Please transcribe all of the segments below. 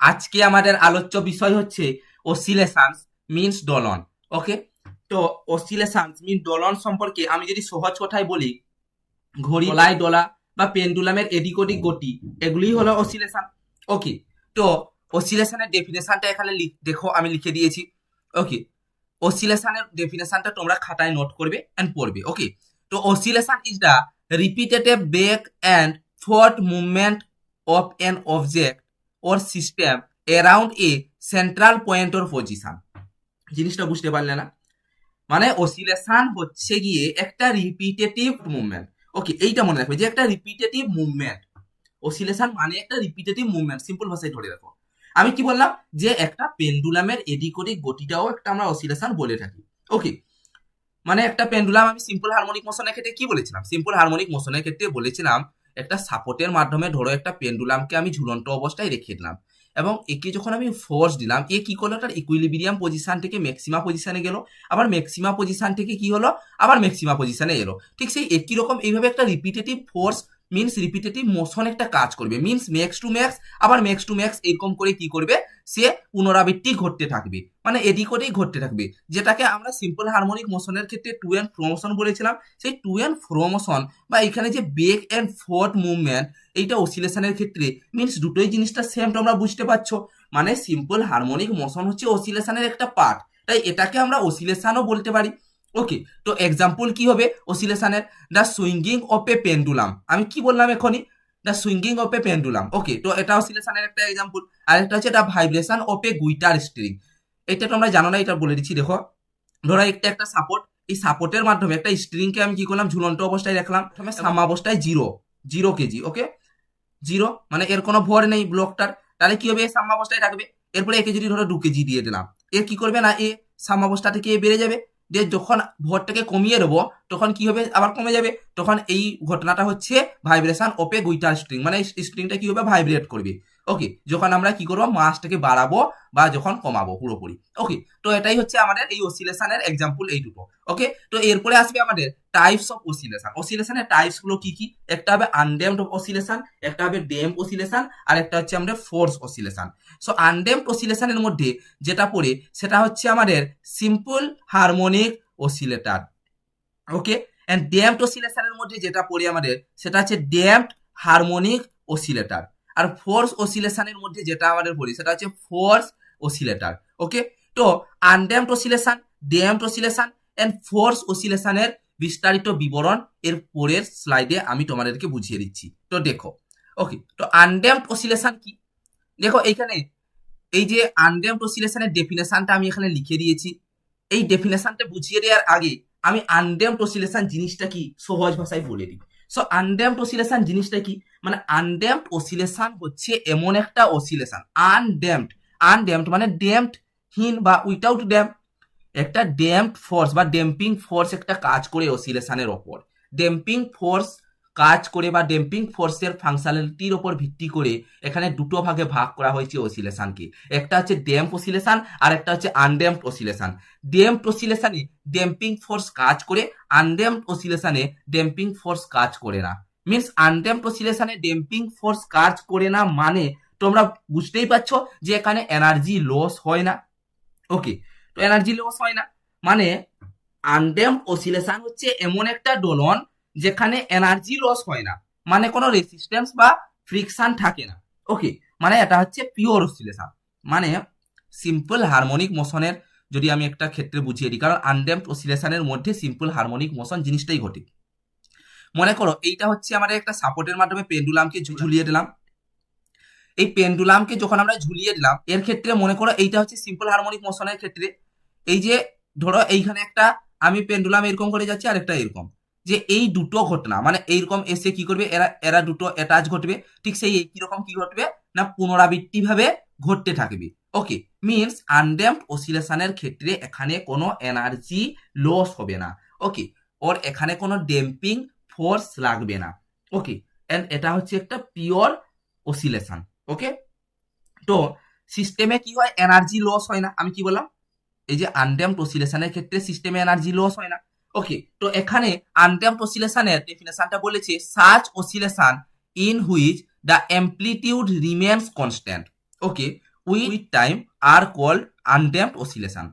আজকে আমাদের আলোচ্য বিষয় হচ্ছে অসিলেশনস মিন্স দোলন। ওকে, তো অসিলেশনস মিন দোলন সম্পর্কে আমি যদি সহজ কথায় বলি, ঘড়ি দোলায় দোলা বা পেন্ডুলামের এদিক ওদিক গতি, এগুলিই হলো অসিলেশন। ওকে, তো অসিলেশনের ডেফিনেশনটা এখানে দেখো আমি লিখে দিয়েছি। ওকে, অসিলেশনের ডেফিনেশনটা তোমরা খাতায় নোট করবে এন্ড পড়বে। ওকে, তো oscillation is the repetitive back end fourth movement of an object or system around a central point or position। জিনিসটা বুঝতে পারলে না? মানে অসিলেশন হচ্ছে গিয়ে একটা রিপিটেটিভ মুভমেন্ট। ওকে, এইটা মনে রাখবে যে একটা রিপিটেটিভ মুভমেন্ট। অসিলেশন মানে একটা রিপিটেটিভ মুভমেন্ট, সিম্পল ভাষায় ধরে রাখো। আমি কি বললাম যে একটা পেন্ডুলামের এদিক ওদিক গতিটাও একটা আমরা অসিলেশন বলে থাকি। ওকে, মানে একটা পেন্ডুলাম আমি সিম্পল হারমোনিক মোশনের ক্ষেত্রে কি বলেছিলাম? সিম্পল হারমোনিক মোশনের ক্ষেত্রে বলেছিলাম একটা সাপোর্টের মাধ্যমে ধরো একটা পেন্ডুলামকে আমি ঝুলন্ত অবস্থায় রেখে দিলাম, এবং একে যখন আমি ফোর্স দিলাম এ কি করলো, তার ইকুইলিব্রিয়াম পজিশন থেকে ম্যাক্সিমা পজিশনে গেল, আবার ম্যাক্সিমা পজিশন থেকে কি হলো, আবার ম্যাক্সিমা পজিশনে এলো। ঠিক সেই একই রকম এইভাবে একটা repetitive force means repetitive motion একটা কাজ করবে, মিনস ম্যাক্স টু ম্যাক্স আবার ম্যাক্স টু ম্যাক্স এরকম করে কি করবে, সে পুনরাবৃত্তি ঘটতে থাকবে, মানে এদিক ওদিক ঘটতে থাকবে, যেটাকে আমরা সিম্পল হারমোনিক মোশনের ক্ষেত্রে টু এন্ড ফ্রো মোশন বলেছিলাম। সেই টু এন্ড ফ্রো মোশন বা এখানে যে ব্যাক এন্ড ফোর্থ মুভমেন্ট, এইটা অসিলেশনের ক্ষেত্রে মিনস দুটোই জিনিসটা সেম, তোমরা বুঝতে পারছো। মানে সিম্পল হারমোনিক মোশন হচ্ছে অসিলেশনের একটা পার্ট, তাই এটাকে আমরা অসিলেশনও বলতে পারি। ওকে, তো এক্সাম্পল কি হবে অসিলেশনের? The swinging of a pendulum. আমি কি বললাম এখনই? The swinging of a pendulum. Okay, তো এটা অসিলেশনের একটা এক্সাম্পল। আর একটা হচ্ছে the vibration of a guitar string. এটা তোমরা জানো না, এটা বলে দিচ্ছি। দেখো, ধরো একটা একটা সাপোর্ট, এই সাপোর্টের মাধ্যমে একটা স্ট্রিংকে আমি কি করলাম, ঝুলন্ত অবস্থায় রাখলাম। প্রথমে সাম্যাবস্থায় জিরো, 0 কেজি। ওকে, জিরো মানে এর কোনো ভর নেই ব্লকটার, তাহলে কি হবে, এ সাম্যাবস্থায় থাকবে। এরপরে একে যদি ধরো 2 কেজি দিয়ে দিলাম, এ কি করবে না, এ সাম্যাবস্থা থেকে এ বেড়ে যাবে, যে যখন ভরটাকে কমিয়ে দেবো তখন কি হবে, আবার কমে যাবে। তখন এই ঘটনাটা হচ্ছে vibration of a guitar string, মানে স্ট্রিংটা কি হবে, ভাইব্রেট করবে। ওকে, যখন আমরা কি করবো, মাসটাকে বাড়াবো বা যখন কমাবো পুরোপুরি। ওকে, তো এটাই হচ্ছে আমাদের এই অসিলেশনের এক্সাম্পল এই দুটো। ওকে, তো এরপরে আসবে আমাদের টাইপস অফ অসিলেশন। অসিলেশনের টাইপস গুলো কি কি? একটা হবে আনড্যাম্পড অসিলেশন, একটা হবে ড্যাম্প অসিলেশন, আর একটা হচ্ছে আমাদের ফোর্স অসিলেশন। সো আনড্যাম্পড অসিলেশনের মধ্যে যেটা পড়ে সেটা হচ্ছে আমাদের simple harmonic oscillator. Okay, and damped অসিলেশনের মধ্যে যেটা পড়ে আমাদের সেটা হচ্ছে ড্যাম্পড হারমোনিক অসিলেটর। আর ফোর্স অসিলেশনের মধ্যে যেটা আমাদের পড়ে সেটা হচ্ছে ফোর্স অসিলেটর। ওকে, তো undamped oscillation, damped oscillation and force অসিলেশনের বিস্তারিত বিবরণ এর পরের স্লাইডে আমি তোমাদেরকে বুঝিয়ে দিচ্ছি। তো দেখো, ওকে, তো আনড্যাম্পড অসিলেশন কি? দেখো এইখানে এই যে আনড্যাম্পড অসিলেশনের ডেফিনেশনটা আমি এখানে লিখে দিয়েছি। এই ডেফিনেশনটা বুঝিয়ে দেওয়ার আগে আমি আনড্যাম্পড অসিলেশন জিনিসটা কি সহজ ভাষায় বলে দিই। সো আনড্যাম্পড অসিলেশন জিনিসটা কি? মানে আনড্যাম্পড অসিলেশন হচ্ছে এমন একটা অসিলেশন, আনড্যাম্পড, আনড্যাম্পড মানে ড্যাম্পড হীন বা উইথাউট ড্যাম্প, একটা ড্যাম্পড ফোর্স বা ড্যাম্পিং ফোর্স একটা কাজ করে অসিলেশনের ওপর। ড্যাম্পিং ফোর্স কাজ করে বা ড্যাম্পিং ফোর্সের ফাংশনালিটির ওপর ভিত্তি করে এখানে দুটো ভাগে ভাগ করা হয়েছে অসিলেশনকে। একটা হচ্ছে ড্যাম্প অসিলেশন আর একটা হচ্ছে আনড্যাম্পড অসিলেশন। ড্যাম্পড অসিলেশনে ড্যাম্পিং ফোর্স কাজ করে, আনড্যাম্পড অসিলেশনে ড্যাম্পিং ফোর্স কাজ করে না। মিনস আনড্যাম্পড অসিলেশনে ড্যাম্পিং ফোর্স কাজ করে না মানে তোমরা বুঝতেই পারছো যে এখানে এনার্জি লস হয় না। ওকে, তো এনার্জি লস হয় না মানে আনড্যাম্পড অসিলেশন হচ্ছে এমন একটা দোলন যেখানে এনার্জি লস হয় না, মানে কোনো রেসিস্টেন্স বা ফ্রিকশন থাকে না। ওকে, মানে এটা হচ্ছে পিওর অসিলেশন। মানে সিম্পল হারমোনিক মোশনের যদি আমি একটা ক্ষেত্রে বুঝিয়ে দিই, কারণ আনড্যাম্পড অসিলেশনের মধ্যে সিম্পল হারমোনিক মোশন জিনিসটাই ঘটে। মনে করো এইটা হচ্ছে আমাদের একটা সাপোর্টের মাধ্যমে পেন্ডুলামকে ঝুলিয়ে দিলাম। এই পেন্ডুলামকে যখন আমরা ঝুলিয়ে দিলাম এর ক্ষেত্রে মনে করো এইটা হচ্ছে সিম্পল হারমোনিক মোশনের ক্ষেত্রে, এই যে ধরো এইখানে একটা আমি পেন্ডুলাম এরকম করে যাচ্ছি আর একটা এরকম, যে এই দুটো ঘটনা মানে এইরকম এসে কি করবে, এরা এরা দুটো অ্যাটাচ ঘটবে, ঠিক সেই একই রকম কি ঘটবে না পুনরাবৃত্তি ভাবে ঘটতে থাকবে। ওকে, মিনস আনড্যাম্পড অসিলেশনের ক্ষেত্রে এখানে কোনো এনার্জি লস হবে না। ওকে, ওর এখানে কোনো ড্যাম্পিং ফোর্স লাগবে না। ওকে, এন্ড এটা হচ্ছে একটা পিওর অসিলেশন। ওকে, তো সিস্টেমে কি হয়, এনার্জি লস হয় না। আমি কি বললাম, এই যে আনড্যাম্পড অসিলেশনের ক্ষেত্রে সিস্টেমে এনার্জি লস হয় না। ওকে, তো এখানে আনড্যাম্পড অসিলেশনের ডেফিনেশনটা বলেছে such oscillation in which the amplitude remains constant. Okay, with time are called undamped oscillation.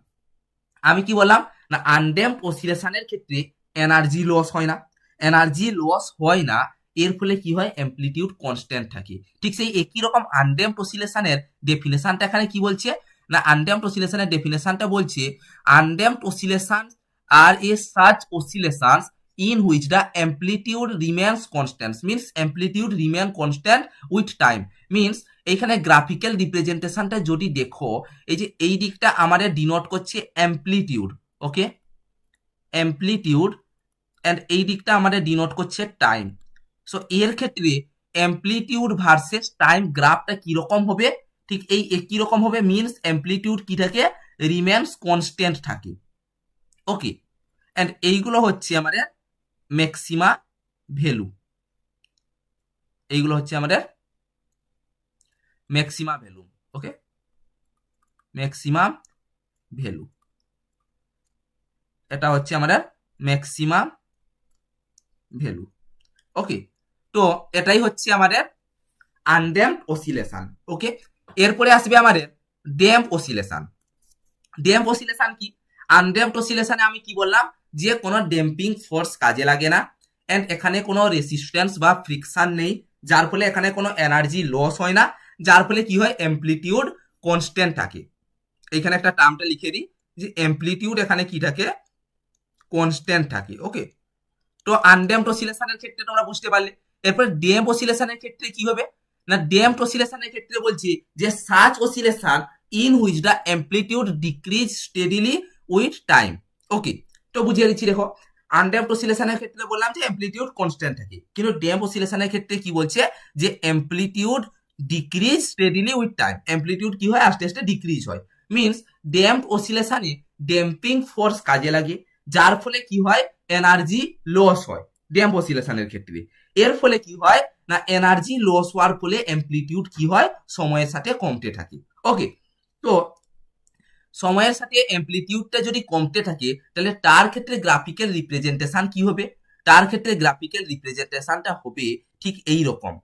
আমি কি বললাম না, আনড্যাম্পড অসিলেশনের ক্ষেত্রে এনার্জি লস হয় না, এনার্জি লস হয় না, এর ফলে কি হয়, অ্যামপ্লিটিউড কনস্ট্যান্ট থাকে। ঠিক সেই একই রকম আনড্যাম্পড অসিলেশনের ডেফিনেশনটা এখানে কি বলছে না, আনড্যাম্পড অসিলেশনের ডেফিনেশনটা বলছে undamped oscillation are a such oscillations in which the amplitude remains constant, means amplitude remain constant with time, means এইখানে গ্রাফিক্যাল রিপ্রেজেন্টেশনটা যদি দেখো, এই যে এই দিকটা আমাদের ডিনোট করছে অ্যামপ্লিটিউড, ওকে, অ্যামপ্লিটিউড, অ্যান্ড এই দিকটা আমাদের ডিনোট করছে টাইম। সো এর ক্ষেত্রে অ্যামপ্লিটিউড ভার্সেস টাইম গ্রাফটা কিরকম হবে, ঠিক এই একই রকম হবে, মিনস অ্যামপ্লিটিউড কি থাকে, রিমেন্স কনস্ট্যান্ট থাকে, ওকে। অ্যান্ড এইগুলো হচ্ছে আমাদের ম্যাক্সিমা ভ্যালু, এইগুলো হচ্ছে আমাদের ম্যাক্সিমা ভ্যালু, ওকে, ম্যাক্সিমাম ভ্যালু, এটা হচ্ছে আমাদের ম্যাক্সিমাম ভ্যালু, ওকে। তো এটাই হচ্ছে আমাদের আনড্যাম্পড অসিলেশন, ওকে। এরপরে আসবে আমাদের ড্যাম্প অসিলেশন। ড্যাম্প অসিলেশন কি, আনড্যাম্পড অসিলেশনে আমি কি বললাম, যে কোনো ড্যাম্পিং ফোর্স কাজে লাগে না, এন্ড এখানে কোনো রেসিস্ট্যান্স বা ফ্রিকশন নেই, যার ফলে এখানে কোনো এনার্জি লস হয় না, যার ফলে কি হয়, অ্যামপ্লিটিউড কনস্ট্যান্ট থাকে। এখানে একটা টার্মটা লিখে দিই, যে অ্যামপ্লিটিউড এখানে কি থাকে, কনস্ট্যান্ট থাকে, ওকে। তো আনড্যাম্পড অসিলেশনের ক্ষেত্রে তোমরা বুঝতে পারলে। এরপর ড্যাম্প অসিলেশনের ক্ষেত্রে কি হবে না, ড্যাম্প অসিলেশনের ক্ষেত্রে বলছি যে such oscillation in which the amplitude decrease steadily with time, okay. তো বুঝিয়ে দিচ্ছি, দেখো, আনড্যাম্পড অসিলেশনের ক্ষেত্রে বললাম যে অ্যামপ্লিটিউড কনস্ট্যান্ট থাকে, কিন্তু ড্যাম্প অসিলেশনের ক্ষেত্রে কি বলছে, যে amplitude decrease steadily with time, amplitude কি হয়, আস্তে আস্তে ডিক্রিজ হয়, মিনস ড্যাম্প অসিলেশনে ড্যাম্পিং ফোর্স কাজে লাগে, যার ফলে কি হয়, এনার্জি লস হয় ড্যাম্প অসিলেশনের ক্ষেত্রে। এর ফলে কি হয় না, এনার্জি লস হওয়ার ফলে অ্যামপ্লিটিউড কি হয়, সময়ের সাথে কমতে থাকে, ওকে। তো সময়ের সাথে অ্যামপ্লিটিউডটা যদি কমতে থাকে, তাহলে তার ক্ষেত্রে গ্রাফিক্যাল রিপ্রেজেন্টেশন কি হবে, তার ক্ষেত্রে গ্রাফিক্যাল রিপ্রেজেন্টেশনটা হবে ঠিক এই রকম।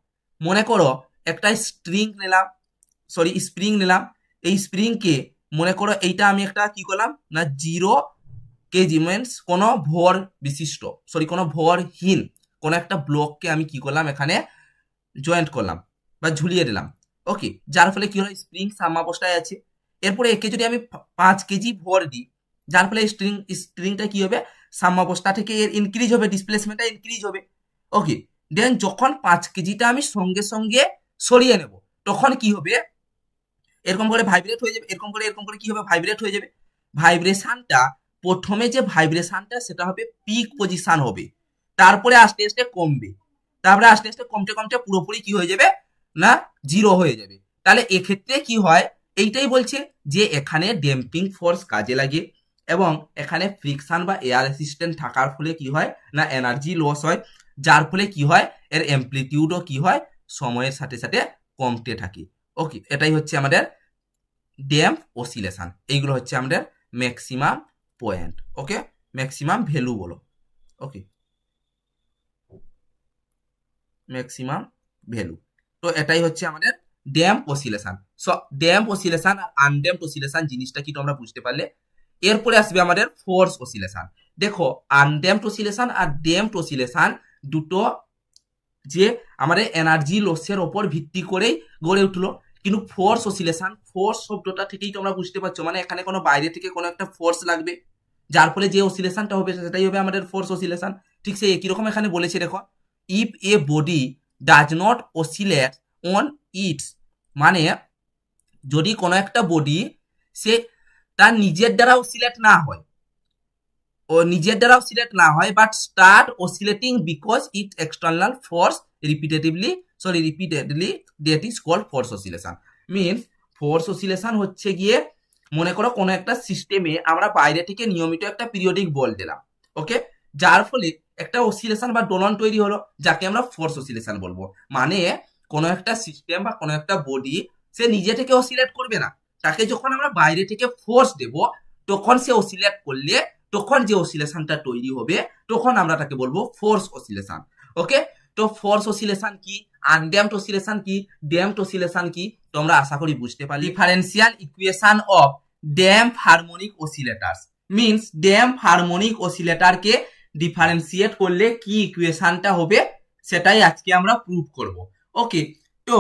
মনে করো একটা স্প্রিং নিলাম, এই স্প্রিংকে মনে করো এইটা আমি একটা কি করলাম না, 0 কেজি, মিনস কোনো ভর বিশিষ্ট, কোনো ভরহীন কোনো একটা ব্লককে আমি কি করলাম, এখানে জয়েন্ট করলাম বা ঝুলিয়ে দিলাম, ওকে, যার ফলে কি হলো, স্প্রিং সাম্যাবস্থায় আছে। এরপরে একে যদি আমি 5 কেজি ভর দিই, যার ফলে স্প্রিংটা কি হবে, সাম্যাবস্থা থেকে এর ইনক্রিজ হবে, ডিসপ্লেসমেন্টটা ইনক্রিজ হবে, ওকে। দেন যখন 5 কেজিটা আমি সঙ্গে সঙ্গে সরিয়ে নেব, তখন কি হবে, এরকম করে ভাইব্রেট হয়ে যাবে, এরকম করে কি হবে, ভাইব্রেট হয়ে যাবে। ভাইব্রেশনটা প্রথমে যে ভাইব্রেশনটা সেটা হবে পিক পজিশন হবে, তারপরে আস্তে আস্তে কমবে, তারপরে আস্তে আস্তে কমতে কমতে পুরোপুরি কি হয়ে যাবে না, 0 হয়ে যাবে। তাহলে এক্ষেত্রে কি হয়, এইটাই বলছে যে এখানে ড্যাম্পিং ফোর্স কাজে লাগে, এবং এখানে ফ্রিকশন বা এয়ার রেসিস্ট্যান্ট থাকার ফলে কি হয় না, এনার্জি লস হয়, যার ফলে কি হয়, এর অ্যামপ্লিটিউডও কি হয়, সময়ের সাথে সাথে কমতে থাকে, ওকে। এটাই হচ্ছে আমাদের ড্যাম্প অসিলেশন, এইগুলো হচ্ছে আমাদের maximum point, okay, maximum value বলো, ওকে, ম্যাক্সিমাম ভ্যালু। তো এটাই হচ্ছে আমাদের damp oscillation. So damp oscillation আর আনড্যাম্প অসিলেশন জিনিসটা কি তোমরা বুঝতে পারলে। এরপরে আসবে আমাদের ফোর্স অসিলেশন। দেখো, আনড্যাম্প অসিলেশন আর ড্যাম্প অসিলেশন দুটো যে আমাদের এনার্জি লসের ওপর ভিত্তি করেই গড়ে উঠলো, কিন্তু ফোর্স অসিলেশন, ফোর্স শব্দটা থেকেই তোমরা বুঝতে পারছো, মানে এখানে কোনো বাইরে থেকে কোনো একটা ফোর্স লাগবে, যার ফলে যে অসিলেশনটা হবে সেটাই হবে আমাদের ফোর্স অসিলেশন। ঠিক সেই একই রকম এখানে বলেছে, দেখো, if A body does not oscillate on it's, মানে যদি কোনো একটা বডি সে তার নিজের দ্বারা অসিলেট না হয়, but start oscillating because it external force repeatedly that is called force oscillation. Means force oscillation হচ্ছে গিয়ে, মনে করো কোনো একটা সিস্টেমে আমরা বাইরে থেকে নিয়মিত একটা পিরিয়ডিক বল দিলাম, ওকে, যার ফলে একটা অসিলেশন বা দোলন তৈরি হলো, যাকে আমরা ফোর্স অসিলেশন বলবো। মানে কোনো একটা সিস্টেম বা কোনো একটা বডি সে নিজে থেকে অসিলেট করবে না, তাকে যখন আমরা বাইরে থেকে ফোর্স দেব, তখন সে অসিলেট করলে তখন যে অসিলেশনটা তৈরি হবে, তখন আমরা তাকে বলবো ফোর্স অসিলেশন, ওকে। তো ফোর্স অসিলেশন কি, আনড্যাম্পড অসিলেশন কি, ড্যাম্পড অসিলেশন কি তোমরা আশা করি বুঝতে পারলে। Differential equation of damp harmonic oscillators means damp harmonic অসিলেটরকে ডিফারেন্সিয়েট করলে কি ইকুয়েশনটা হবে সেটাই আজকে আমরা প্রুভ করব। ওকে, তো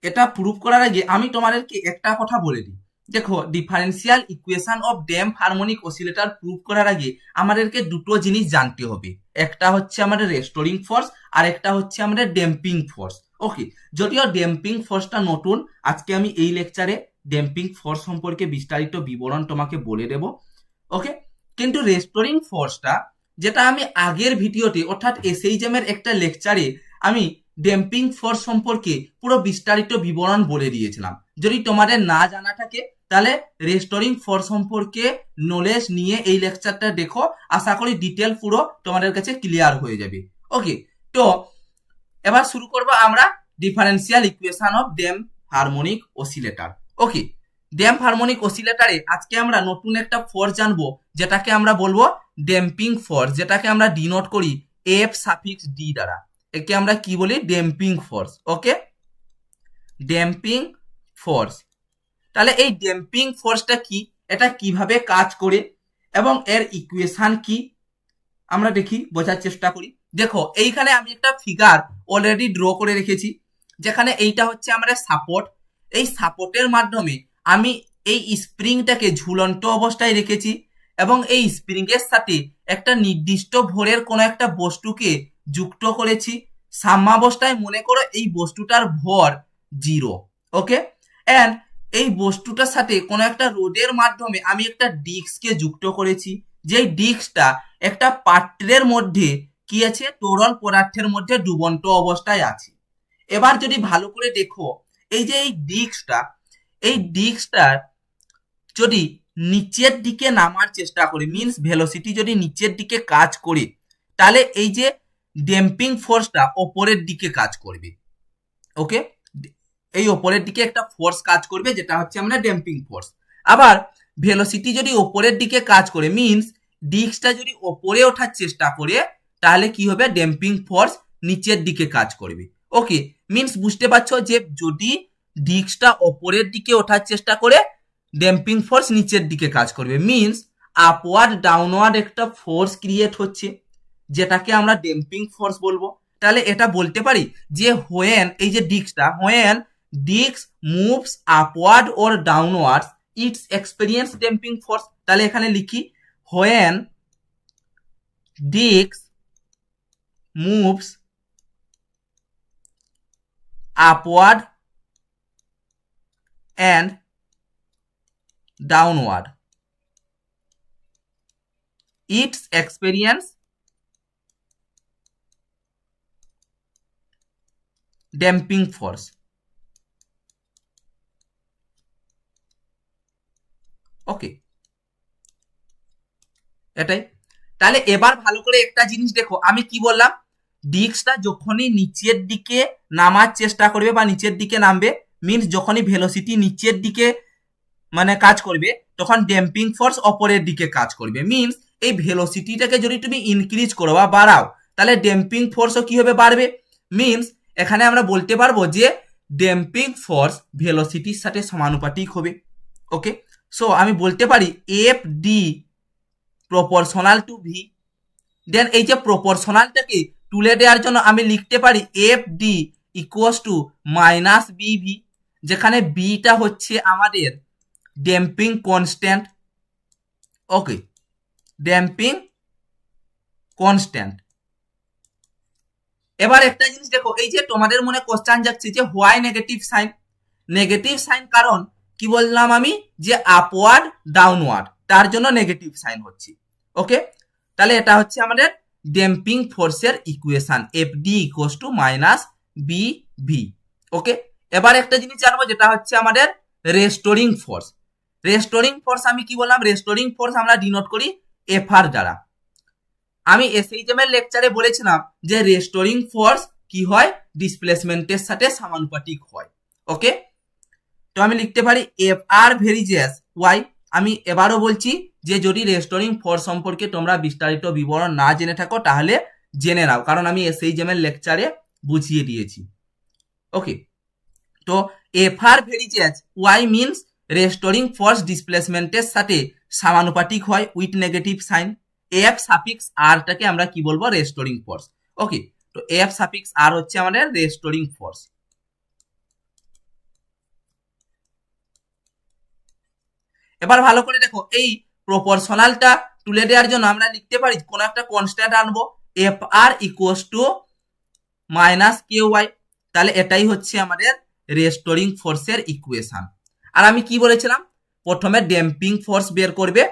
এটা প্রুভ করার আগে আমি তোমাদেরকে একটা কথা বলে দিই। দেখো, differential equation of damp harmonic oscillator prove করার আগে আমাদেরকে দুটো জিনিস জানতে হবে। একটা হচ্ছে আমাদের রেস্টোরিং ফোর্স আর একটা হচ্ছে আমাদের ড্যাম্পিং ফোর্স। ওকে, যদিও ড্যাম্পিং ফোর্সটা নতুন, আজকে আমি এই লেকচারে ড্যাম্পিং ফোর্স সম্পর্কে বিস্তারিত বিবরণ তোমাকে বলে দেব। ওকে, কিন্তু রেস্টোরিং ফোর্সটা যেটা আমি আগের ভিডিওতে অর্থাৎ এসএইচএম এর একটা লেকচারে আমি ড্যাম্পিং ফোর্স সম্পর্কে পুরো বিস্তারিত বিবরণ বলে দিয়েছিলাম। যদি তোমাদের না জানা থাকে তাহলে রেস্টোরিং ফোর্স সম্পর্কে নলেজ নিয়ে এই লেকচারটা দেখো, আশা করি ডিটেল পুরো তোমাদের কাছে ক্লিয়ার হয়ে যাবে। ওকে, তো এবার শুরু করবো আমরা differential equation of damp harmonic oscillator. Okay, damp harmonic অসিলেটরে আজকে আমরা নতুন একটা ফোর্স জানবো যেটাকে আমরা বলবো ড্যাম্পিং ফোর্স, যেটাকে আমরা ডিনোট করি এফ সাফিক্স ডি দ্বারা। একে আমরা কি বলি? Damping force. Okay, damping force. তাহলে এই ড্যাম্পিং ফোর্সটা কি, এটা কিভাবে কাজ করে এবং এর ইকুয়েশন কি আমরা দেখি, বোঝার চেষ্টা করি। দেখো, এইখানে আমি একটা ফিগার অলরেডি ড্র করে রেখেছি, যেখানে এইটা হচ্ছে আমাদের সাপোর্ট। এই সাপোর্টের মাধ্যমে আমি এই স্প্রিংটাকে ঝুলন্ত অবস্থায় রেখেছি এবং এই স্প্রিং এর সাথে একটা নির্দিষ্ট ভরের কোনো একটা বস্তুকে যুক্ত করেছি। সাম্যাবস্থায় মনে করো এই বস্তুটার ভর 0। ওকে, এন্ড এই বস্তুটার সাথে কোনো একটা রোডের মাধ্যমে আমি একটা ডিস্ককে যুক্ত করেছি, যেই ডিস্কটা একটা পাত্রের মধ্যে কি আছে? তরল পদার্থের মধ্যে ডুবন্ত অবস্থায় আছে। এবার যদি ভালো করে দেখো, এই যে এই ডিস্কটার যদি নিচের দিকে নামার চেষ্টা করে, মিন্স ভেলোসিটি যদি নিচের দিকে কাজ করে, তাহলে এই যে ড্যাম্পিং ফোর্সটা ওপরের দিকে কাজ করবে। ওকে, এই ওপরের দিকে একটা ফোর্স কাজ করবে, যেটা হচ্ছে আমরা ড্যাম্পিং ফোর্স। আবার ভেলোসিটি যদি ওপরের দিকে কাজ করে, মিন্স ডিস্কটা যদি ওপরে ওঠার চেষ্টা করে, তাহলে কি হবে? ড্যাম্পিং ফোর্স নিচের দিকে কাজ করবে। ওকে, মিন্স বুঝতে পারছো যে যদি ডিস্কটা ওপরের দিকে ওঠার চেষ্টা করে, ড্যাম্পিং ফোর্স নিচের দিকে কাজ করবে। মিন্স আপওয়ার্ড ডাউনওয়ার্ড একটা ফোর্স ক্রিয়েট হচ্ছে, যেটাকে আমরা ড্যাম্পিং ফোর্স বলবো। তাহলে এটা বলতে পারি যে হোয়েন এই যে ডিস্কটা, when disc moves upward or downward its experience damping force. তাহলে এখানে লিখি when disc moves upward and downward its experience damping force। Okay, এটাই। তাহলে এবার ভালো করে একটা জিনিস দেখো, আমি কি বললাম? ডিস্কটা যখনই নিচের দিকে নামার চেষ্টা করবে বা নিচের দিকে নামবে, মিন্স যখনই ভেলোসিটি নিচের দিকে মানে কাজ করবে, তখন ড্যাম্পিং ফোর্স অপরের দিকে কাজ করবে। মিন্স এই ভেলোসিটিটাকে যদি তুমি ইনক্রিজ করো বা বাড়াও, তাহলে ড্যাম্পিং ফোর্সও কি হবে? বাড়বে। মিন্স এখানে আমরা বলতে পারবো যে ড্যাম্পিং ফোর্স ভেলোসিটির সাথে সমানুপাতিক হবে। ওকে, সো আমি বলতে পারি F D proportional to V. Then এই যে প্রপোর্শনালটাকে তুলে দেওয়ার জন্য আমি লিখতে পারি F D equals to minus B V, যেখানে বিটা হচ্ছে আমাদের damping constant. Okay, damping constant. এবার একটা জিনিস দেখো, এই যে তোমাদের মনে কোশ্চেন যাচ্ছে যে why negative sign. Negative sign কারণ কি বললাম আমি? যে আপওয়ার্ড ডাউনওয়ার্ড, তার জন্য নেগেটিভ সাইন হচ্ছে। ওকে, তাহলে এটা হচ্ছে আমাদের ড্যাম্পিং ফোর্সের equation, F D equals to minus B V. Okay, এবার একটা জিনিস জানবো, যেটা হচ্ছে আমাদের রেস্টোরিং ফোর্স। রেস্টোরিং ফোর্স আমি কি বললাম? রেস্টোরিং ফোর্স আমরা ডিনোট করি এফ আর দ্বারা। আমি এসএইচএম এর লেকচারে বলেছিলাম যে রেস্টোরিং ফোর্স কি হয়? ডিসপ্লেসমেন্টের সাথে সমানুপাতিক হয়। ওকে, তো আমি লিখতে পারি এফ আর ভেরিজেস ওয়াই। আমি এবারও বলছি যে যদি রেস্টোরিং ফোর্স সম্পর্কে তোমরা বিস্তারিত বিবরণ না জেনে থাকো তাহলে জেনে নাও, কারণ আমি এসএইচএম এর লেকচারে বুঝিয়ে দিয়েছি। ওকে, তো FR varies Y means restoring force ডিসপ্লেসমেন্টের সাথে সমানুপাতিক হয় with negative sign. F suffix আরটাকে আমরা কি বলবো, রেস্টোরিং ফোর্স। ওকে, তো এফ সাফিক্স আর হচ্ছে আমাদের রেস্টোরিং ফোর্স। এবার ভালো করে দেখো, এই প্রপোর্শনালটা তুলে দেওয়ার জন্য আমরা লিখতে পারি কোন একটা কনস্ট্যান্ট আনবো, F R equals to minus K Y. তাহলে এটাই হচ্ছে আমাদের রেস্টোরিং ফোর্সের ইকুয়েশন। আর আমি কি বলেছিলাম, প্রথমে ড্যাম্পিং ফোর্স বের করবে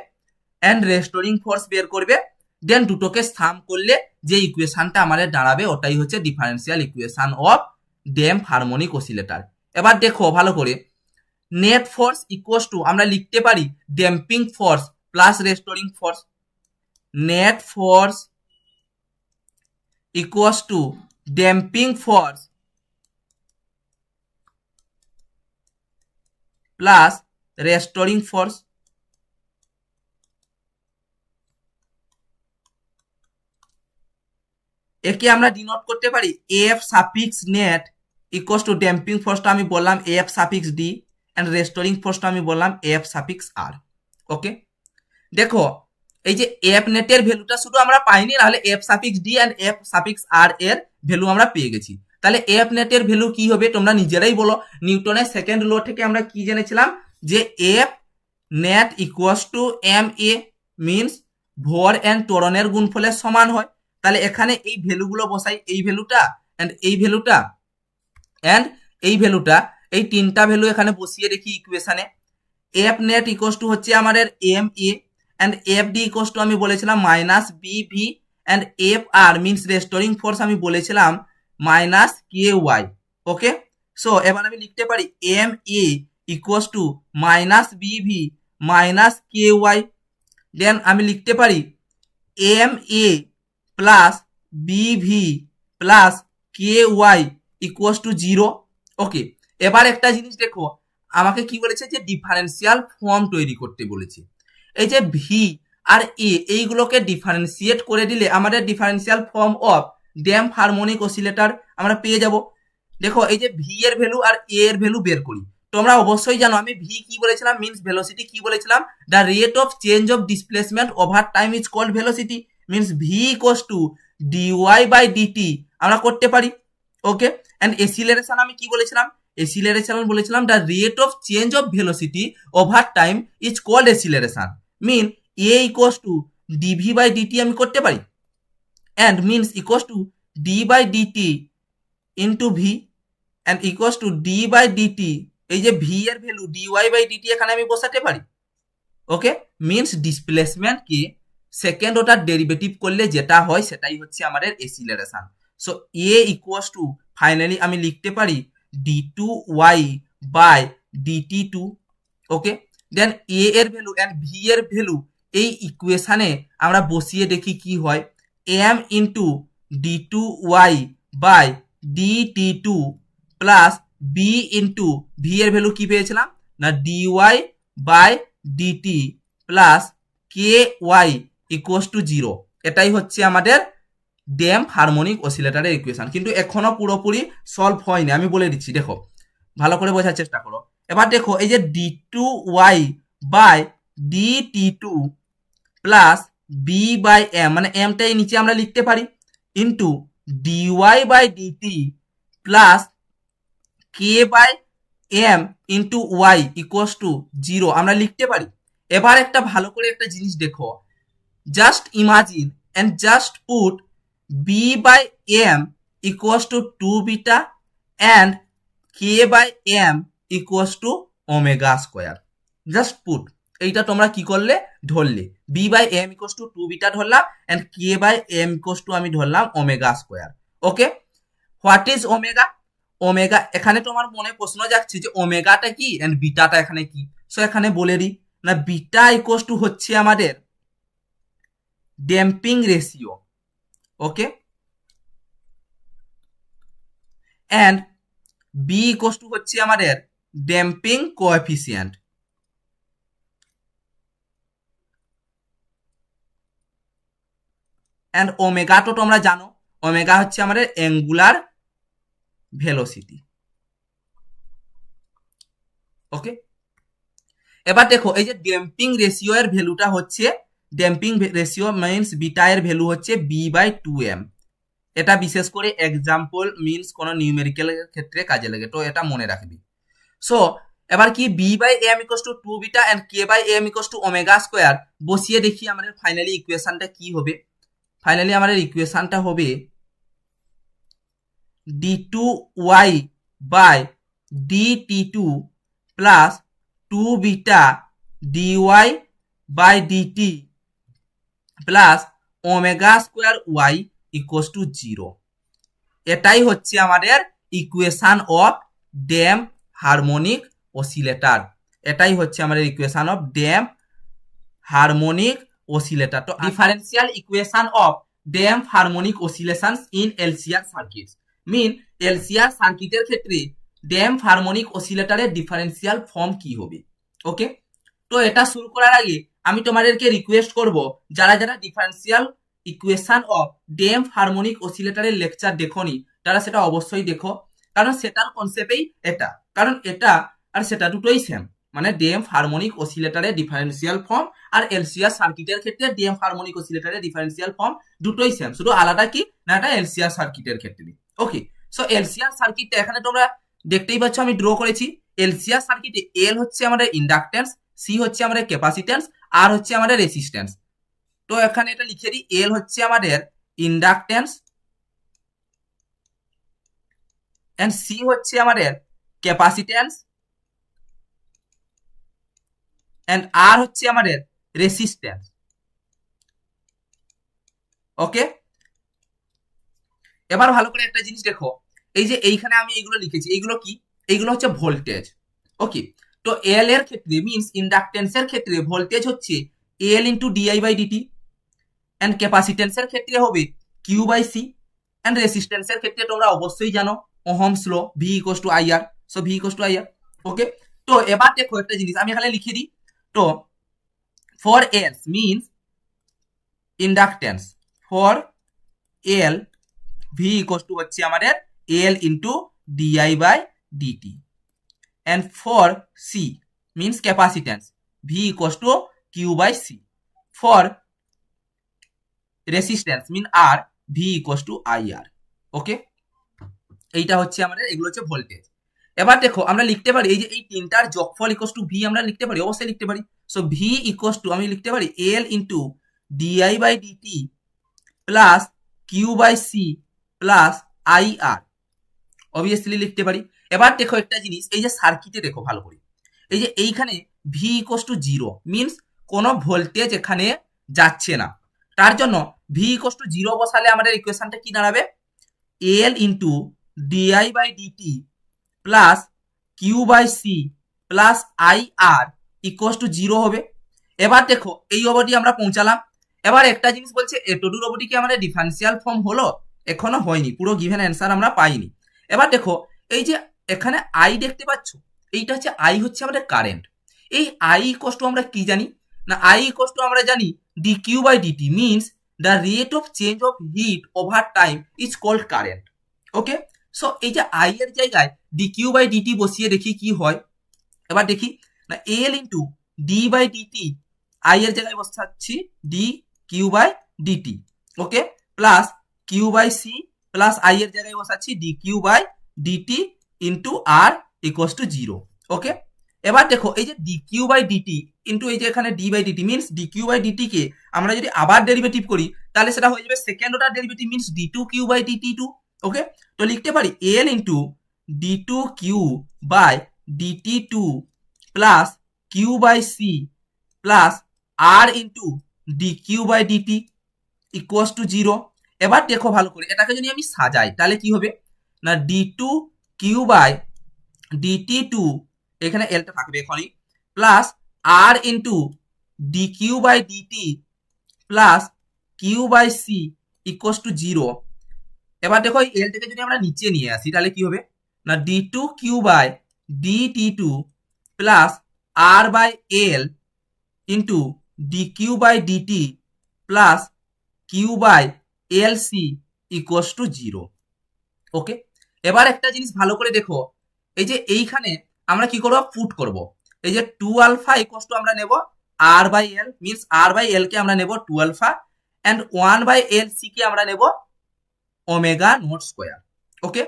এন্ড রেস্টোরিং ফোর্স বের করবে, দেন দুটোকে সাম করলে যে ইকুয়েশনটা আমাদের দাঁড়াবে ওটাই হচ্ছে differential equation of damp harmonic oscillator. এবার দেখো ভালো করে, নেট ফোর্স ইকুয়ালস টু আমরা লিখতে পারি damping force plus restoring force. Net force equals to damping force plus restoring force. একে আমরা ডিনোট করতে পারি F suffix net equals to damping ফোর্সটা আমি বললাম F suffix D and restoring ফোর্সটা আমি বললাম এফ সাফিক্স আর। ওকে, দেখো এই যে এফ নেটের ভ্যালুটা শুধু আমরা পাইনি, নাহলে F suffix D and F suffix R এর ভ্যালু আমরা পেয়ে গেছি। তাহলে এফ নেটের ভ্যালু কি হবে তোমরা নিজেরাই বলো। নিউটনের সেকেন্ড ল থেকে আমরা কি জেনেছিলাম যে F net equals to M A means ভর এন্ড ত্বরণের গুণফলের সমান হয়। তাহলে এখানে এই ভ্যালুগুলো বসাই, এই ভ্যালুটা এন্ড এই ভ্যালুটা এন্ড এই ভ্যালুটা, এই তিনটা ভ্যালু এখানে বসিয়ে রেখি ইকুয়েশনে। এফ নেট ইকুয়ালস টু হচ্ছে আমাদের M A and F D equals to আমি বলেছিলাম minus B V and F R means restoring force আমি বলেছিলাম minus K Y. Okay, so এবার আমি লিখতে পারি M A equals to minus B V minus K Y. Then আমি লিখতে পারি M A plus B V plus K Y equals to 0। Okay, এবার একটা জিনিস দেখো, আমাকে কি বলেছে যে ডিফারেন্সিয়াল ফর্ম তৈরি করতে বলেছে। এই যে ভি আর এ এইগুলোকে ডিফারেন্সিয়েট করে দিলে আমাদের differential form of damp harmonic oscillator আমরা পেয়ে যাব। দেখো এই যে ভি এর ভ্যালু আর এ এর ভ্যালু বের করি। তোমরা অবশ্যই জানো আমি ভি কি বলেছিলাম, মিনস ভেলোসিটি কি বলেছিলাম, the rate of change of displacement over time is called velocity, means V equals to d y by d t আমরা করতে পারি। ওকে, এন্ড এসিলারেশন আমি কি বলেছিলাম, এসিলারেশন বলেছিলাম the rate of change of velocity over time is called acceleration, mean A equals to DV by DT আমি করতে পারি and means equals to D by DT into V and equals to D by DT, এই যে V এর value dy by DT এখানে আমি বসাতে পারি। ওকে, মিনস ডিসপ্লেসমেন্ট কি সেকেন্ড ওটার ডেরিভেটিভ করলে যেটা হয় সেটাই হচ্ছে আমাদের acceleration. So A equals to finally আমি লিখতে পারি D two Y by DT two. Okay, then A এর ভ্যালু এন্ড ভি এর ভ্যালু এই ইকুয়েশনে আমরা বসিয়ে দেখি কি হয়, M into D two Y by DT two plus B into V এর ভ্যালু কি পেয়েছিলাম না D Y by DT plus K Y equals to 0। এটাই হচ্ছে আমাদের ড্যাম্প হারমোনিক অসিলেটরের ইকুয়েশন, কিন্তু এখনো পুরোপুরি সলভ হয়নি, আমি বলে দিচ্ছি দেখো ভালো করে বোঝার চেষ্টা করো। এবার দেখো এই যে D two Y by DT two plus B by M, মানে এমটাই নিচে আমরা লিখতে পারি, into d y by DT plus K by M into Y equals to 0 আমরা লিখতে পারি। এবার একটা ভালো করে একটা জিনিস দেখো, just imagine and just put B by M equals to 2 beta and K by M equals to omega square. Just put, এইটা তোমরা কি করলে ধরলে B by M equals to 2 beta ধরলাম and K by M equals to আমি ধরলাম omega square. Okay, what is omega? Omega এখানে তোমার মনে প্রশ্ন যাচ্ছে যে ওমেগাটা কি এন্ড বিটাটা এখানে কি। সো এখানে বলে দিই না বিটা ইকুয়ালস টু হচ্ছে আমাদের damping ratio. Okay, and B equals to হচ্ছে আমাদের ড্যাম্পিং কোএফিসিয়েন্ট। এন্ড ওমেগা তো তোমরা জানো, ওমেগা হচ্ছে আমাদের অ্যাঙ্গুলার ভেলোসিটি। ওকে, এবার দেখো এই যে ড্যাম্পিং রেশিও এর ভ্যালুটা হচ্ছে, ড্যাম্পিং রেশিও মিন্স বিটা এর ভ্যালু হচ্ছে b/2m। এটা বিশেষ করে এক্সাম্পল মিন্স কোন নিউমেরিক্যাল ক্ষেত্রে কাজে লাগে, তো এটা মনে রাখবি। সো এবার কি b/m equals to 2 beta and k/m equals to omega square বসিয়ে দেখি আমাদের ফাইনালি ইকুয়েশনটা কি হবে। ফাইনালি আমাদের ইকুয়েশনটা হবে d2y by dt2 plus 2 beta dy by dt plus omega square y equals to 0। এটাই হচ্ছে আমাদের equation of damp harmonic oscillator. এটাই হচ্ছে আমাদের equation of damp harmonic oscillator. তো differential equation of damp harmonic oscillations in LCR circuit mean LCR সার্কিটের ক্ষেত্রে damp harmonic অসিলেটরের ডিফারেন্সিয়াল ফর্ম কি হবে। ওকে, তো এটা শুরু করার আগে আমি তোমাদেরকে রিকোয়েস্ট করব, যারা যারা differential equation of damp harmonic অসিলেটরের লেকচার দেখোনি তারা সেটা অবশ্যই দেখো, কারণ সেটার কনসেপ্টেই এটা, কারণ এটা আর সেটা দুটোই সেম, মানে ড্যাম্প হারমোনিক অসিলেটরের ডিফারেন্সিয়াল ফর্ম আর এলসিআর সার্কিটের ক্ষেত্রে ড্যাম্প হারমোনিক অসিলেটরের ডিফারেন্সিয়াল ফর্ম দুটোই সেম, শুধু আলাদা কি না এটা এলসিআর সার্কিটের ক্ষেত্রে। ওকে, সো এলসিআর সার্কিটটা এখানে তোমরা দেখতেই পাচ্ছ আমি ড্র করেছি। এলসিআর সার্কিটে এল হচ্ছে আমাদের ইন্ডাকটেন্স, সি হচ্ছে আমাদের ক্যাপাসিটেন্স, আর হচ্ছে আমাদের রেসিস্ট্যান্স। তো এখানে এটা লিখে দিই, এল হচ্ছে আমাদের ইন্ডাকটেন্স এন্ড সি হচ্ছে আমাদের ক্যাপাসিটেন্স এন্ড আর হচ্ছে আমাদের রেসিস্ট্যান্স। ওকে, এবার ভালো করে একটা জিনিস দেখো, এই যে এইখানে আমি এইগুলো লিখেছি, এইগুলো কি, এইগুলো হচ্ছে ভোল্টেজ। ওকে, তো এল এর ক্ষেত্রে মিন্স ইন্ডাকটেন্সের ক্ষেত্রে ভোল্টেজ হচ্ছে L into DI by DT and ক্যাপাসিটেন্সের ক্ষেত্রে হবে কিউ বাই সি এন্ড রেসিস্ট্যান্সের ক্ষেত্রে তোমরা অবশ্যই জানো Ohm's law V equals to IR, so V equals to IR. Okay, তো এবার দেখো একটা জিনিস আমি এখানে লিখে দিই, তো for L means inductance for L V equals to হচ্ছে আমাদের L into DI by DT and for C means capacitance V equals to Q by C, for resistance mean R V equals to IR. Okay, এইটা হচ্ছে আমাদের, এগুলো হচ্ছে voltage. এবার দেখো আমরা লিখতে পারি এই যে এই তিনটার যোগফল ইকুয়ালস টু ভি আমরা লিখতে পারি, অবশ্যই লিখতে পারি। সো ভি ইকুয়ালস টু আমি লিখতে পারি L into DI by DT plus Q by C plus IR, obviously লিখতে পারি। এবার দেখো একটা জিনিস, এই যে সার্কিটে দেখো ভালো করে, এই যে এইখানে ভি ইকুয়ালস টু 0 মিন্স কোনো ভোল্টেজ এখানে যাচ্ছে না, তার জন্য ভি ইকুয়ালস টু 0 বসালে আমাদের ইকুয়েশনটা কি দাঁড়াবে, L into DI by DT plus Q by C plus I R equals to 0 হবে। এবার দেখো এই অবধি আমরা পৌঁছালাম। এবার একটা জিনিস বলছে এতদূর অবধি কি আমাদের ডিফারেন্সিয়াল ফর্ম হলো, এখনো হয়নি, পুরো গিভেন অ্যান্সার আমরা পাইনি। এবার দেখো এই যে এখানে আই দেখতে পাচ্ছ, এইটা হচ্ছে আই হচ্ছে আমাদের কারেন্ট। এই আই ইকুয়ালস টু আমরা কি জানি না, আই ইকুয়ালস টু আমরা জানি D Q by DT means the rate of change of heat over time is called current. Okay, so এই যে আই এর জায়গায় ডি কিউ বাই ডিটি বসিয়ে দেখি কি হয়। এবার দেখি না L into D by DT, I এর জায়গায় বসাচ্ছি D Q by DT, okay, plus Q by C plus I এর জায়গায় বসাচ্ছি D Q by DT into R equals to 0। Okay, এবার দেখো এই যে D Q by DT into এই যে এখানে D by DT means D Q by DT কে আমরা যদি আবার ডেরিভেটিভ করি তাহলে সেটা হয়ে যাবে second order derivative means D two Q by DT two. Okay, তো লিখতে পারি L into D two Q by DT two plus Q by C plus R into D Q by DT equals to 0। এবার দেখো ভালো করে এটাকে যদি আমি সাজাই তাহলে কি হবে না D two Q by DT two, এখানে এলটা থাকবে এখনই, plus R into D Q by DT plus Q by C equals to 0। এবার দেখো এই এলটাকে যদি আমরা নিচে নিয়ে আসি তাহলে কি হবে না D two Q by DT two plus R by L into D Q by DT plus Q by L C equals to 0। Okay, এবার একটা জিনিস ভালো করে দেখো, এই যে এইখানে আমরা কি করবো, পুট করব। এই যে 2 আলফা ইকুয়ালস টু আমরা নেব R by L, means R by L কে আমরা নেব 2 আলফা, এন্ড 1 বাই এল সি কে আমরা নেব ওমেগা নট স্কোয়ার। ওকে,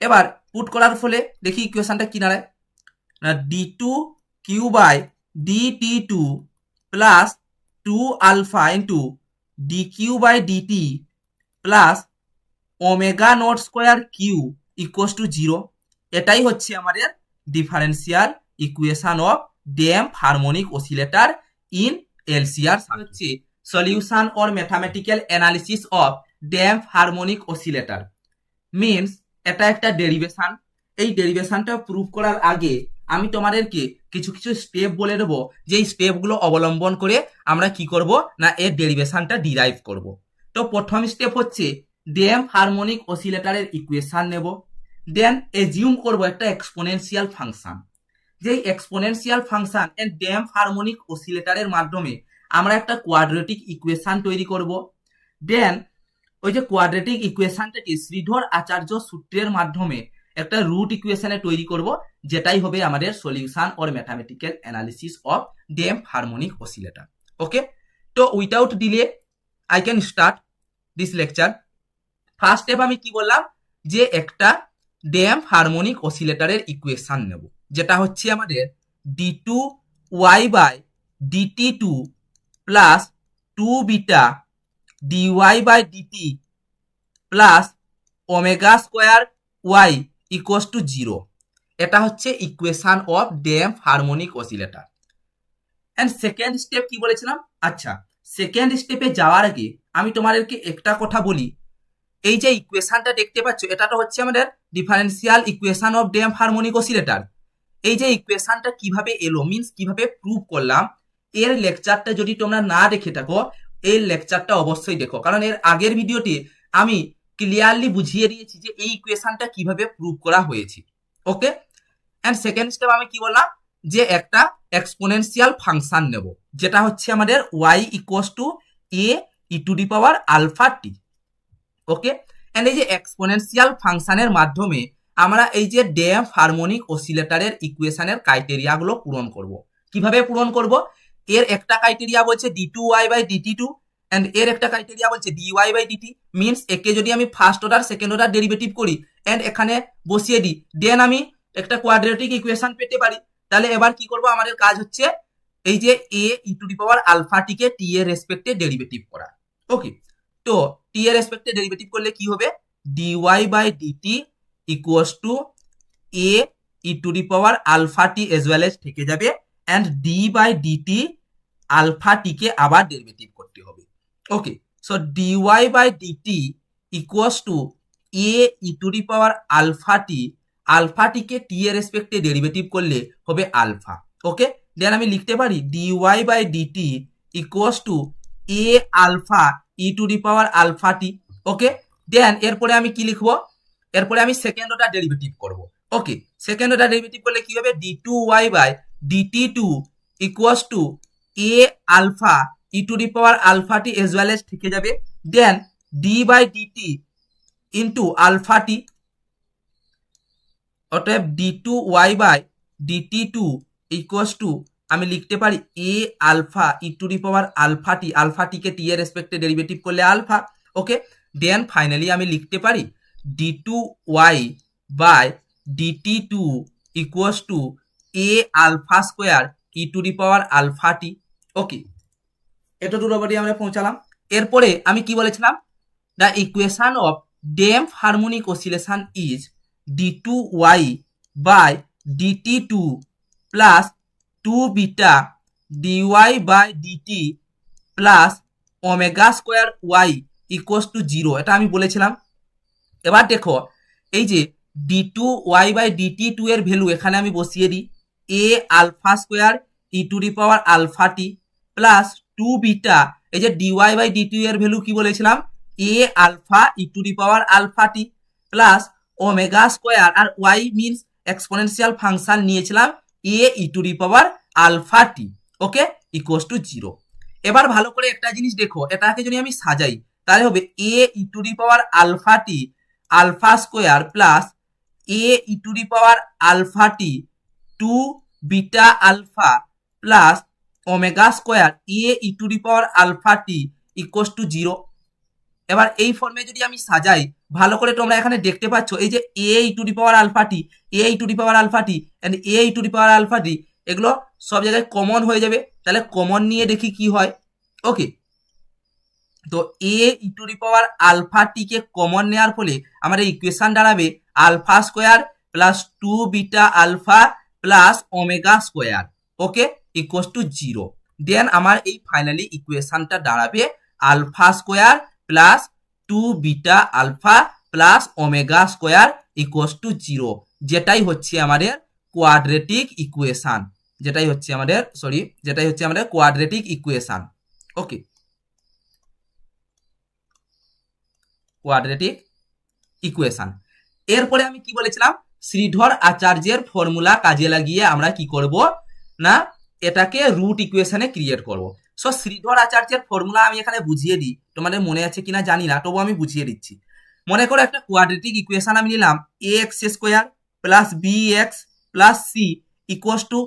এবার পুট করার ফলে দেখি ইকুয়েশনটা কি দাঁড়ায়, না d2 Q by dt2 plus 2 alpha into dq by dt plus omega not square Q equals to 0। এটাই হচ্ছে আমাদের differential equation of damp harmonic oscillator in LCR. হচ্ছে solution or mathematical analysis of damp harmonic oscillator, means এটা একটা derivation. এই ডেরিভেশনটা prove করার আগে আমি তোমাদেরকে কিছু কিছু স্টেপ বলে দেবো, যে এই স্টেপগুলো অবলম্বন করে আমরা কি করব না এর ডেরিভেশনটা ডিরাইভ করব। তো প্রথম স্টেপ হচ্ছে ড্যাম্প হারমোনিক অসিলেটরের ইকুয়েশন নেব, দেন এজিউম করব একটা এক্সপোনেনশিয়াল ফাংশন। যেই exponential function and damp harmonic অসিলেটরের মাধ্যমে আমরা একটা কোয়াড্রেটিক ইকুয়েশন তৈরি করব। দেন ওই যে কোয়াড্রেটিক ইকুয়েশনটাকে শ্রীধর আচার্য সূত্রের মাধ্যমে একটা রুট ইকুয়েশনে তৈরি করব, যেটাই হবে আমাদের solution or mathematical analysis of damp harmonic oscillator. Okay, তো without delay I can start this lecture. First step আমি কি বললাম, যে একটা ড্যাম্প হারমোনিক অসিলেটরের ইকুয়েশন নেব, যেটা হচ্ছে আমাদের d2 y by dt2 plus 2 beta dy by dt plus omega square y equals to 0। এটা হচ্ছে equation of damp harmonic oscillator. And second step কি বলেছিলাম, আচ্ছা সেকেন্ড স্টেপে যাওয়ার আগে আমি তোমাদেরকে একটা কথা বলি, এই যে ইকুয়েশনটা দেখতে পাচ্ছ এটা তো হচ্ছে আমাদের differential equation of damp harmonic oscillator. এই যে ইকুয়েশনটা কিভাবে এলো, মিন্স কিভাবে প্রুভ করলাম, এর লেকচারটা যদি তোমরা না দেখে থাকো এই লেকচারটা অবশ্যই দেখো, কারণ এর আগের ভিডিওতে আমি ক্লিয়ারলি বুঝিয়ে দিয়েছি যে এই ইকুয়েশনটা কিভাবে প্রুভ করা হয়েছে। ওকে, এন্ড সেকেন্ড স্টেপ আমি কি বললাম, যে একটা এক্সপোনেনশিয়াল ফাংশন নেব, যেটা হচ্ছে আমাদের y equals to a E to the power alpha T. Okay, and এই যে এক্সপোনেনশিয়াল ফাংশনের মাধ্যমে আমরা এই যে ড্যাম্প হারমোনিক অসিলেটরের ইকুয়েশনের ক্রাইটেরিয়া গুলো পূরণ করব। কিভাবে পূরণ করব, এর একটা ক্রাইটেরিয়া বলছে d2y বাই dt2 এন্ড এর একটা ক্রাইটেরিয়া বলছে dy বাই dt, মিন্স একে যদি আমি first order second order derivative করি এন্ড এখানে বসিয়ে দিই, দেন আমি একটা কোয়াড্রেটিক ইকুয়েশন পেতে পারি। তাহলে এবার কি করব, আমাদের কাজ হচ্ছে এই যে a E to the power alpha টিকে t এর রেসপেক্টে ডেরিভেটিভ করা। ওকে, তো t এর রেসপেক্টে ডেরিভেটিভ করলে কি হবে, dy by dt equals to a E to the power alpha T as well as থেকে যাবে, and d by dt alpha T কে আবার ডেরিভেটিভ করতে হবে। Okay, so dy by dt equals to a E to the power alpha T কে t এর রেসপেক্টে derivative করলে হবে আলফা। ওকে, দেন আমি লিখতে পারি dy by dt equals to a alpha E to the power alpha T. Okay, then এরপরে আমি কি লিখবো, এরপরে আমি সেকেন্ড অর্ডার ডেরিভেটিভ করব। ওকে, সেকেন্ড অর্ডার ডেরিভেটিভ করলে কি হবে, d2y by dt2 equals to a alpha E to the power alpha T as well as থেকে যাবে, then d by dt into alpha T, অতএব d2y by dt2 equals to আমি লিখতে পারি a alpha E to the power alpha T কে t এর রেসপেক্টে derivative করলে আলফা। ওকে, দেন ফাইনালি আমি লিখতে পারি d2y by dt2 equals to a alpha square E to the power alpha T. Okay, এত দূর অবধি আমরা পৌঁছালাম। এরপরে আমি কি বলেছিলাম, the equation of damp harmonic oscillation is d2y by dt2 plus 2 beta dy by dt plus omega square y equals to 0, এটা আমি বলেছিলাম। এবার দেখো এই যে d2y বাই dt2 এর ভ্যালু এখানে আমি বসিয়ে দিই, a alpha square E to the power alpha T plus 2 beta, এই যে dy বাই dt এর ভ্যালু কি বলেছিলাম, a alpha E to the power alpha T plus omega square, আর y মিনস এক্সপোনেনশিয়াল ফাংশন নিয়েছিলাম a E to the power alpha T. Okay, equals to 0। এবার ভালো করে একটা জিনিস দেখো, এটাকে যদি আমি সাজাই তাহলে হবে a E to the power alpha t alpha square plus a E to the power alpha t two beta alpha plus omega square a E to the power alpha t equals to 0। এবার এই ফর্মে যদি আমি সাজাই, ভালো করে তোমরা এখানে দেখতে পাচ্ছ এই যে A E to the power alpha T, A E to the power alpha T and A E to the power alpha T, এগুলো সব জায়গায় কমন হয়ে যাবে। তাহলে কমন নিয়ে দেখি কি হয়। ওকে, তো A E to the power alpha T কে কমন নেওয়ার ফলে আমাদের ইকুয়েশন দাঁড়াবে alpha square plus two beta alpha plus omega square, okay, equals to 0। Then আমার এই ফাইনালি ইকুয়েশনটা দাঁড়াবে alpha square plus two beta alpha plus omega square equals to 0, যেটাই হচ্ছে আমাদের কোয়াড্রেটিক ইকুয়েশন, যেটাই হচ্ছে আমাদের quadratic equation. Okay, quadratic equation. এরপরে আমি কি বলেছিলাম, শ্রীধর আচার্যের ফর্মুলা কাজে লাগিয়ে আমরা কি করব না, এটাকে রুট ইকুয়েশনে ক্রিয়েট করব। সো শ্রীধর আচার্যের ফর্মুলা আমি এখানে বুঝিয়ে দিই, তোমাদের মনে আছে কিনা জানি না, তবু আমি বুঝিয়ে দিচ্ছি। মনে করো একটা কোয়াড্রেটিক ইকুয়েশন আমি নিলাম A X square plus B X plus C equals to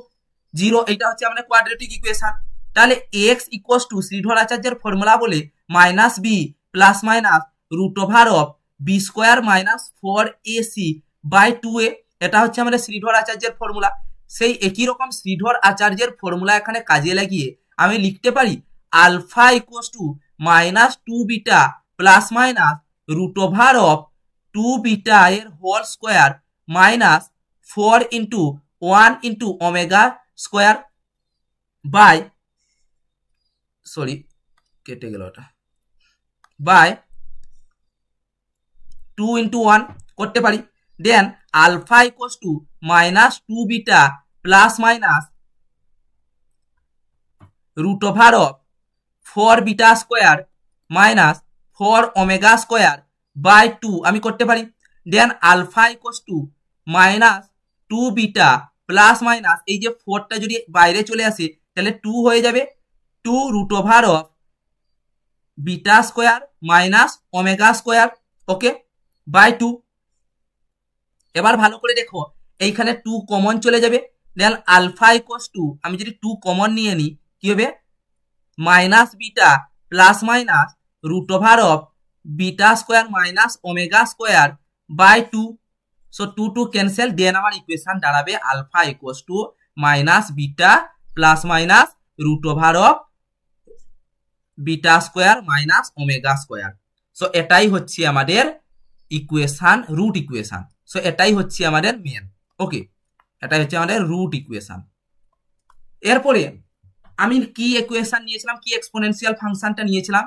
0, এটা হচ্ছে আমাদের কোয়াড্রেটিক ইকুয়েশন। তাহলে এক্স ইকুয়ালস টু শ্রীধর আচার্যের ফর্মুলা বলে minus B plus minus root over of B square minus 4ac by 2a, এটা হচ্ছে আমাদের শ্রীধর আচার্যের ফর্মুলা। সেই একই রকম শ্রীধর আচার্যের ফর্মুলা এখানে কাজে লাগিয়ে আমি লিখতে পারি alpha equals to minus two beta plus minus root over of two beta এর whole square minus 4 into 1 into omega square by, sorry কেটে গেল ওটা, বাই 2 ইন্টু 1 করতে পারি। Then alpha equals to minus two beta plus minus root over of 4 beta square minus 4 omega square by 2 আমি করতে পারি। Then alpha equals to minus two beta plus minus এই যে 4টা যদি বাইরে চলে আসে তাহলে 2 হয়ে যাবে, 2 root over of beta square minus omega square, okay, by 2। এবার ভালো করে দেখো এইখানে 2 কমন চলে যাবে। দেন আলফা ইকুয়ালস টু আমি যদি 2 কমন নিয়ে নিই কি হবে, minus beta plus minus root over of beta square minus omega square by 2। So 2 2 cancel, then আমার ইকুয়েশন দাঁড়াবে alpha equals to minus beta plus minus root over of beta square minus omega square. So এটাই হচ্ছে আমাদের equation, root equation. So এটাই হচ্ছে আমাদের main, ওকে, এটাই হচ্ছে আমাদের রুট ইকুয়েশন। এরপরে আমি কি ইকুয়েশন নিয়েছিলাম, কি এক্সপোনেনশিয়াল ফাংশনটা নিয়েছিলাম,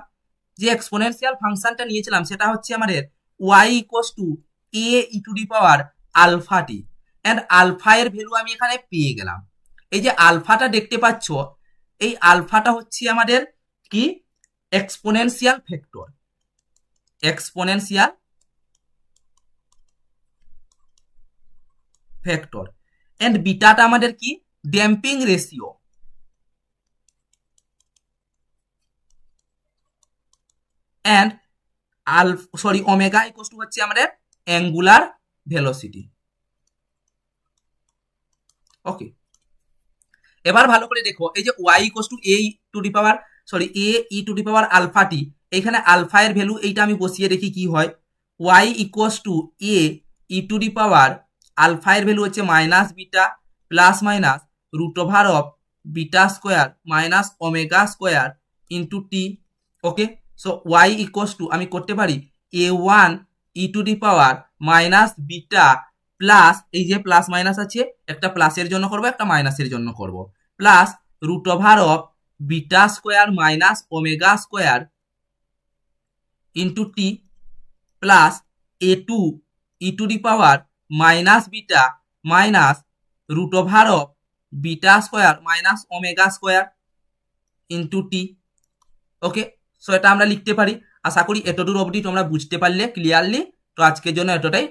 যে এক্সপোনেনশিয়াল ফাংশনটা নিয়েছিলাম সেটা হচ্ছে আমাদের y equals to a E to the power alpha T, and alpha এর ভ্যালু আমি এখানে পেয়ে গেলাম। এই যে আলফাটা দেখতে পাচ্ছ, এই আলফাটা হচ্ছে আমাদের কি exponential factor, exponential factor, and বিটাটা আমাদের কি damping ratio, and omega equals to হচ্ছে আমাদের অ্যাঙ্গুলার ভেলোসিটি, ওকে। এবার ভালো করে দেখো এই যে y equals to a to the power a E to the power alpha t, এইখানে আলফা এর ভ্যালু এইটা আমি বসিয়ে দেখি কি হয়। y equals to a E to the power alpha এর ভ্যালু হচ্ছে minus beta plus minus root over of beta square minus omega square into t, okay. So y equals to আমি করতে পারি a1 e to the power minus beta plus এই যে plus minus আছে, একটা প্লাসের জন্য করব একটা মাইনাসের জন্য করব, plus root over of beta square minus omega square into t plus a2 e to the power minus beta minus root over of beta square minus omega square into t, okay. So এটা আমরা লিখতে পারি। আশা করি এতদূর অবধি তোমরা বুঝতে পারলে ক্লিয়ারলি। তো আজকের জন্য এতটাই।